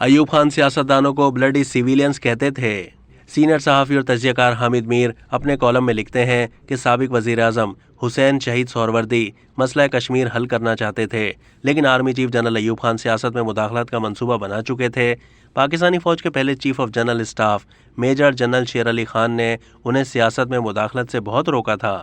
अयूब खान सियासतदानों को bloody civilians कहते थे। सीनियर सहाफ़ी और तजियाकार हामिद मीर अपने कॉलम में लिखते हैं कि साबिक वज़ीर आज़म हुसैन शहीद सोहरवर्दी मसला कश्मीर हल करना चाहते थे, लेकिन army chief general Ayub Khan सियासत में मुदाखलत का मंसूबा बना चुके थे। पाकिस्तानी फ़ौज के पहले chief of general staff major general Sher Ali Khan ने उन्हें सियासत में मुदाखलत से बहुत रोका था।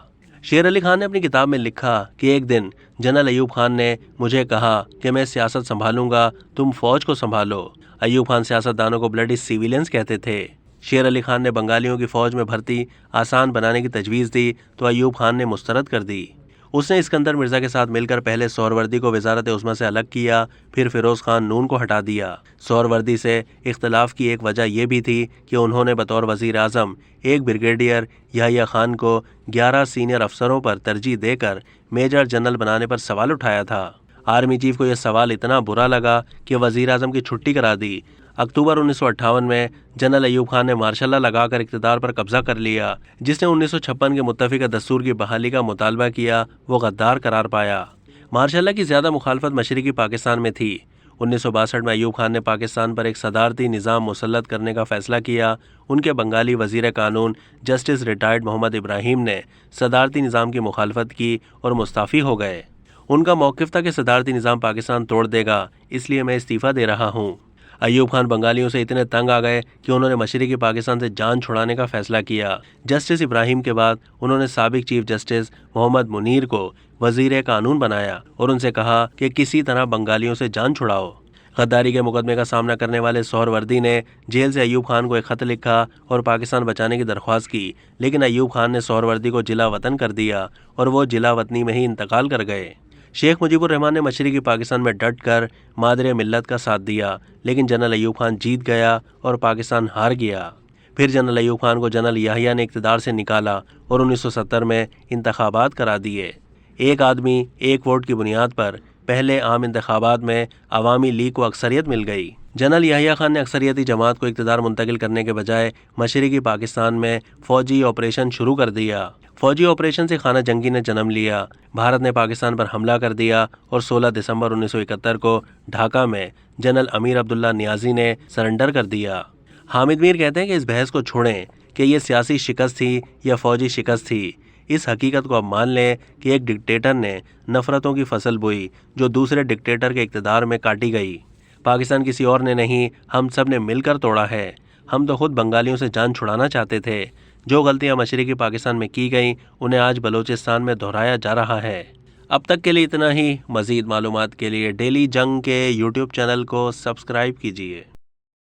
शेर अली खान ने अपनी किताब में लिखा कि एक दिन जनरल अयूब खान ने मुझे कहा कि मैं सियासत संभालूंगा, तुम फ़ौज को संभालो। अयूब खान सियासतदानों को ब्लडी सिविलियंस कहते थे। शेर अली खान ने बंगालियों की फ़ौज में भर्ती आसान बनाने की तजवीज़ दी तो अयूब खान ने मुस्तरद कर दी। उसने इस्कंदर मिर्ज़ा के साथ मिलकर पहले सोहरवर्दी को वज़ारत उज़्मा से अलग किया, फिर फ़िरोज़ खान नून को हटा दिया। सोहरवर्दी से इख्तलाफ की एक वजह यह भी थी कि उन्होंने बतौर वज़ीर आज़म एक ब्रिगेडियर याहिया खान को 11 सीनियर अफसरों पर तरजीह देकर मेजर जनरल बनाने पर सवाल उठाया था। आर्मी चीफ को यह सवाल इतना बुरा लगा कि वज़ीर आज़म की छुट्टी करा दी। अक्टूबर 1958 में जनरल अयूब खान ने मार्शल लॉ लगाकर इक़्तिदार पर कब्जा कर लिया। जिसने 1956 के मुत्तफ़िक़ा दस्तूर की बहाली का मुतालबा किया वो गद्दार करार पाया। मार्शल लॉ की ज़्यादा मुखालफत मशरिकी पाकिस्तान में थी। 1962 में अयूब खान ने पाकिस्तान पर एक सदारती निज़ाम मुसल्लत करने का फ़ैसला किया। उनके बंगाली वज़ीर कानून जस्टिस रिटायर्ड मोहम्मद इब्राहिम ने सदारती निज़ाम की मुखालफत की और मुस्ताफ़ी हो गए। उनका मौक़िफ़ था कि सदारती निज़ाम पाकिस्तान तोड़ देगा, इसलिए मैं इस्तीफ़ा दे रहा हूँ। अयूब खान बंगालियों से इतने तंग आ गए कि उन्होंने मशरिकी पाकिस्तान से जान छुड़ाने का फ़ैसला किया। जस्टिस इब्राहिम के बाद उन्होंने साबिक चीफ जस्टिस मोहम्मद मुनीर को वज़ीर कानून बनाया और उनसे कहा कि किसी तरह बंगालियों से जान छुड़ाओ। गद्दारी के मुकदमे का सामना करने वाले सोहरवर्दी ने जेल से अयूब खान को एक ख़त लिखा और पाकिस्तान बचाने की दरख्वास्त की, लेकिन अयूब खान ने सोहरवर्दी को जिला वतन कर दिया और वो जिला वतनी में ही इंतकाल कर गए। शेख मुजीबुर रहमान ने मशरिकी पाकिस्तान में डट कर मादरे मिल्लत का साथ दिया, लेकिन जनरल अयूब खान जीत गया और पाकिस्तान हार गया। फिर जनरल अयूब खान को जनरल याहिया ने इक़्तिदार से निकाला और 1970 में इंतखाबात करा दिए। एक आदमी एक वोट की बुनियाद पर पहले आम इंतखाबात में अवामी लीग को अक्सरियत मिल गई। जनरल याहिया खान ने अक्सरियती जमात को इक़्तिदार मुंतकिल करने के बजाय मशरिकी पाकिस्तान में फ़ौजी ऑपरेशन शुरू कर दिया। फ़ौजी ऑपरेशन से खाना जंगी ने जन्म लिया। भारत ने पाकिस्तान पर हमला कर दिया और 16 दिसंबर 1971 को ढाका में जनरल अमीर अब्दुल्ला नियाज़ी ने सरेंडर कर दिया। हामिद मीर कहते हैं कि इस बहस को छोड़ें कि ये सियासी शिकस्त थी या फ़ौजी शिकस्त थी। इस हकीकत को अब मान लें कि एक डिक्टेटर ने नफ़रतों की फसल बोई जो दूसरे डिक्टेटर के इक़्तिदार में काटी गई। पाकिस्तान किसी और ने नहीं, हम सब ने मिलकर तोड़ा है। हम तो खुद बंगालियों से जान छुड़ाना चाहते थे। जो गलतियां मशरिकी पाकिस्तान में की गईं उन्हें आज बलोचिस्तान में दोहराया जा रहा है। अब तक के लिए इतना ही। मज़ीद मालूमात के लिए डेली जंग के यूट्यूब चैनल को सब्सक्राइब कीजिए।